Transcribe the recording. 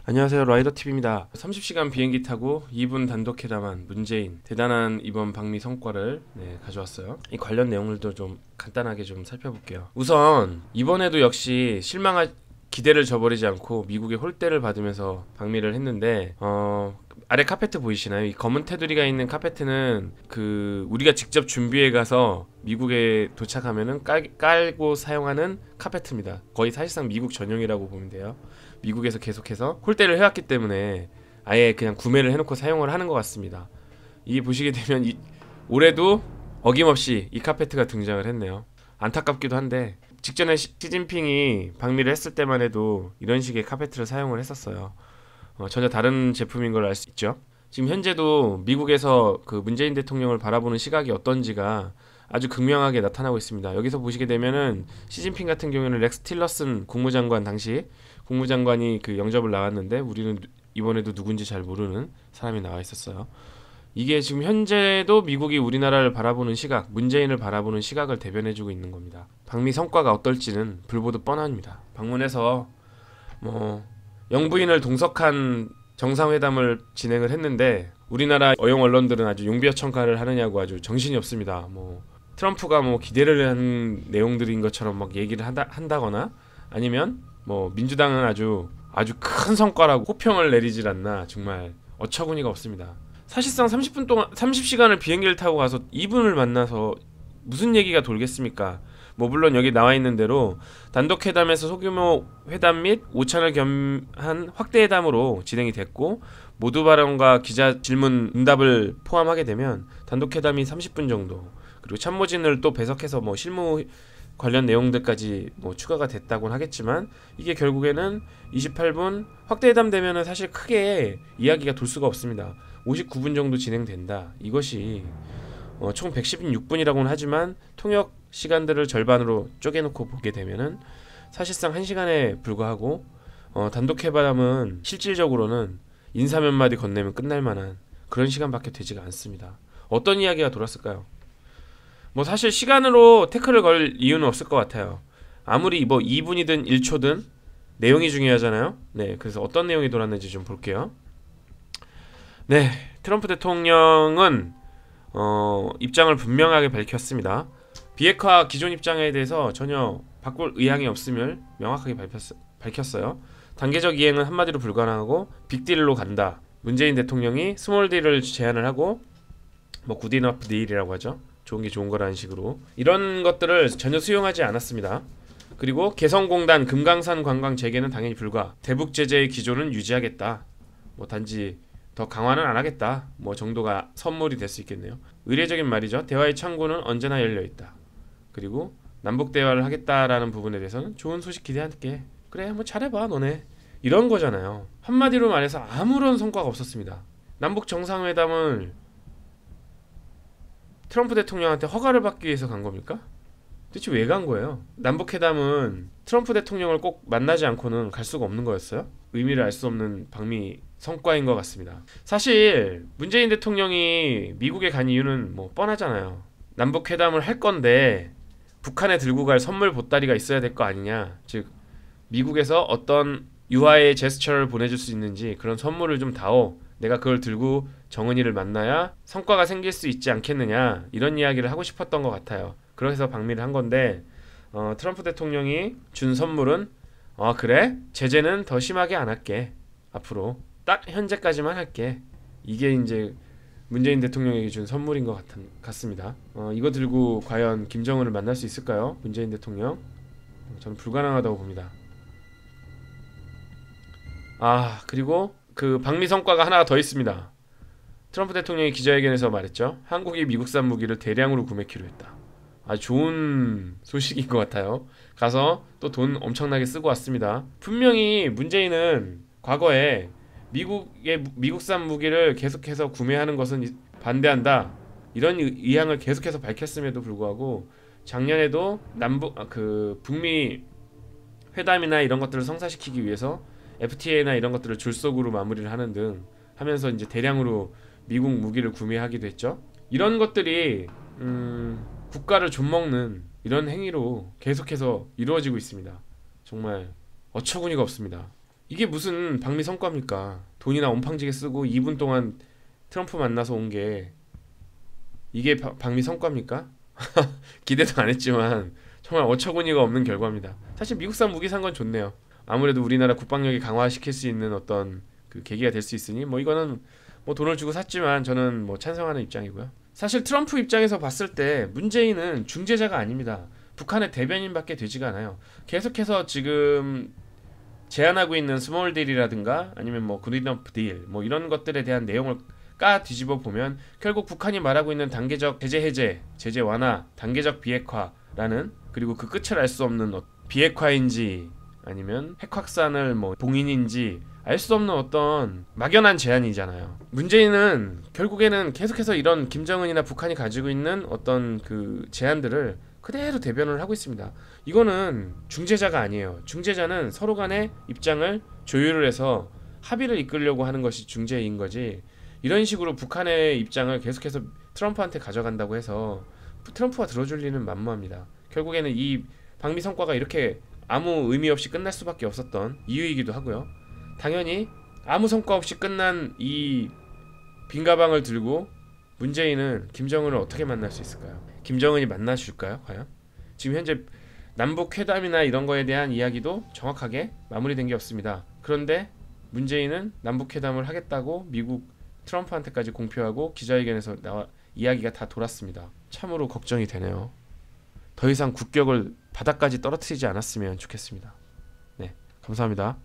안녕하세요, 라이더TV입니다. 30시간 비행기 타고 2분 단독회담한 문재인, 대단한 이번 방미 성과를 가져왔어요. 이 관련 내용들도 좀 간단하게 좀 살펴볼게요. 우선 이번에도 역시 기대를 저버리지 않고 미국의 홀대를 받으면서 방미를 했는데, 아래 카페트 보이시나요? 이 검은 테두리가 있는 카페트는 우리가 직접 준비해 가서 미국에 도착하면은 깔고 사용하는 카페트입니다. 거의 사실상 미국 전용이라고 보면 돼요. 미국에서 계속해서 홀대를 해왔기 때문에 아예 그냥 구매를 해놓고 사용을 하는 것 같습니다. 이게 보시게 되면 올해도 어김없이 이 카페트가 등장을 했네요. 안타깝기도 한데 직전에 시진핑이 방미를 했을 때만 해도 이런 식의 카페트를 사용을 했었어요. 전혀 다른 제품인 걸 알 수 있죠. 지금 현재도 미국에서 문재인 대통령을 바라보는 시각이 어떤지가 아주 극명하게 나타나고 있습니다. 여기서 보시게 되면은 시진핑 같은 경우에는 렉스 틸러슨 당시 국무장관이 영접을 나왔는데 우리는 이번에도 누군지 잘 모르는 사람이 나와 있었어요. 이게 지금 현재도 미국이 우리나라를 바라보는 시각, 문재인을 바라보는 시각을 대변해주고 있는 겁니다. 방미 성과가 어떨지는 불보듯 뻔합니다. 방문해서 영부인을 동석한 정상회담을 진행을 했는데 우리나라 어용 언론들은 아주 용비어천가를 하느냐고 아주 정신이 없습니다. 트럼프가 기대를 하는 내용들인 것처럼 막 얘기를 한다거나 아니면 민주당은 아주 큰 성과라고 호평을 내리질 않나. 정말 어처구니가 없습니다. 사실상 30시간을 비행기를 타고 가서 이분을 만나서 무슨 얘기가 돌겠습니까? 물론 여기 나와 있는 대로 단독회담에서 소규모 회담 및 오찬을 겸한 확대회담으로 진행이 됐고, 모두 발언과 기자 질문 응답을 포함하게 되면 단독회담이 30분 정도, 그리고 참모진을 또 배석해서 실무 관련 내용들까지 추가가 됐다고는 하겠지만, 이게 결국에는 28분 확대회담 되면은 사실 크게 이야기가 돌 수가 없습니다. 59분 정도 진행된다. 이것이 총 116분이라고는 하지만 통역 시간들을 절반으로 쪼개놓고 보게 되면은 사실상 1시간에 불과하고, 단독회담은 실질적으로는 인사 몇 마디 건네면 끝날 만한 그런 시간밖에 되지가 않습니다. 어떤 이야기가 돌았을까요? 사실 시간으로 태클을 걸 이유는 없을 것 같아요. 아무리 2분이든 1초든 내용이 중요하잖아요. 네, 그래서 어떤 내용이 돌았는지 좀 볼게요. 네, 트럼프 대통령은 입장을 분명하게 밝혔습니다. 비핵화 기존 입장에 대해서 전혀 바꿀 의향이 없음을 명확하게 밝혔어요. 단계적 이행은 한마디로 불가능하고 빅딜로 간다. 문재인 대통령이 스몰 딜을 제안을 하고 굿 이너프 딜이라고 하죠. 좋은 게 좋은 거라는 식으로 이런 것들을 전혀 수용하지 않았습니다. 그리고 개성공단 금강산 관광 재개는 당연히 불가. 대북 제재의 기조는 유지하겠다. 단지 더 강화는 안 하겠다. 정도가 선물이 될 수 있겠네요. 의례적인 말이죠. 대화의 창구는 언제나 열려 있다. 그리고 남북 대화를 하겠다라는 부분에 대해서는 좋은 소식 기대할게. 그래, 잘해봐 너네. 이런 거잖아요. 한마디로 말해서 아무런 성과가 없었습니다. 남북 정상회담을 트럼프 대통령한테 허가를 받기 위해서 간 겁니까? 대체 왜 간 거예요? 남북회담은 트럼프 대통령을 꼭 만나지 않고는 갈 수가 없는 거였어요? 의미를 알 수 없는 방미 성과인 것 같습니다. 사실 문재인 대통령이 미국에 간 이유는 뻔하잖아요. 남북회담을 할 건데 북한에 들고 갈 선물 보따리가 있어야 될 거 아니냐. 즉 미국에서 어떤 유화의 제스처를 보내줄 수 있는지 그런 선물을 좀 다오. 내가 그걸 들고 정은이를 만나야 성과가 생길 수 있지 않겠느냐. 이런 이야기를 하고 싶었던 것 같아요. 그래서 방미를 한 건데 트럼프 대통령이 준 선물은 그래? 제재는 더 심하게 안 할게. 앞으로 딱 현재까지만 할게. 이게 이제 문재인 대통령에게 준 선물인 것 같습니다. 이거 들고 과연 김정은을 만날 수 있을까요? 문재인 대통령? 저는 불가능하다고 봅니다. 그리고 방미 성과가 하나가 더 있습니다. 트럼프 대통령이 기자회견에서 말했죠. 한국이 미국산 무기를 대량으로 구매키로 했다. 아주 좋은 소식인 것 같아요. 가서 또 돈 엄청나게 쓰고 왔습니다. 분명히 문재인은 과거에 미국산 무기를 계속해서 구매하는 것은 반대한다. 이런 의향을 계속해서 밝혔음에도 불구하고 작년에도 북미 회담이나 이런 것들을 성사시키기 위해서 FTA나 이런 것들을 줄속으로 마무리를 하는 등 하면서 이제 대량으로 미국 무기를 구매하기도 했죠. 이런 것들이 국가를 좀먹는 이런 행위로 계속해서 이루어지고 있습니다. 정말 어처구니가 없습니다. 이게 무슨 방미 성과입니까? 돈이나 온팡지게 쓰고 2분 동안 트럼프 만나서 온 게 이게 방미 성과입니까? 기대도 안 했지만 정말 어처구니가 없는 결과입니다. 사실 미국산 무기 산 건 좋네요. 아무래도 우리나라 국방력이 강화시킬 수 있는 어떤 그 계기가 될 수 있으니 뭐 이거는 뭐 돈을 주고 샀지만 저는 뭐 찬성하는 입장이고요. 사실 트럼프 입장에서 봤을 때 문재인은 중재자가 아닙니다. 북한의 대변인밖에 되지가 않아요. 계속해서 지금 제안하고 있는 스몰 딜이라든가 아니면 뭐 그린업 딜 뭐 이런 것들에 대한 내용을 까 뒤집어 보면 결국 북한이 말하고 있는 단계적 제재 해제, 제재 완화, 단계적 비핵화라는 그리고 그 끝을 알 수 없는 비핵화인지 아니면 핵 확산을 뭐 봉인인지 알 수 없는 어떤 막연한 제안이잖아요. 문재인은 결국에는 계속해서 이런 김정은이나 북한이 가지고 있는 어떤 그 제안들을 그대로 대변을 하고 있습니다. 이거는 중재자가 아니에요. 중재자는 서로 간의 입장을 조율을 해서 합의를 이끌려고 하는 것이 중재인 거지. 이런 식으로 북한의 입장을 계속해서 트럼프한테 가져간다고 해서 트럼프가 들어줄 리는 만무합니다. 결국에는 이 방미 성과가 이렇게 아무 의미 없이 끝날 수밖에 없었던 이유이기도 하고요. 당연히 아무 성과 없이 끝난 이 빈 가방을 들고 문재인은 김정은을 어떻게 만날 수 있을까요? 김정은이 만나줄까요? 과연? 지금 현재 남북 회담이나 이런 거에 대한 이야기도 정확하게 마무리된 게 없습니다. 그런데 문재인은 남북 회담을 하겠다고 미국 트럼프한테까지 공표하고 기자회견에서 이야기가 다 돌았습니다. 참으로 걱정이 되네요. 더 이상 국격을 바닥까지 떨어뜨리지 않았으면 좋겠습니다. 네, 감사합니다.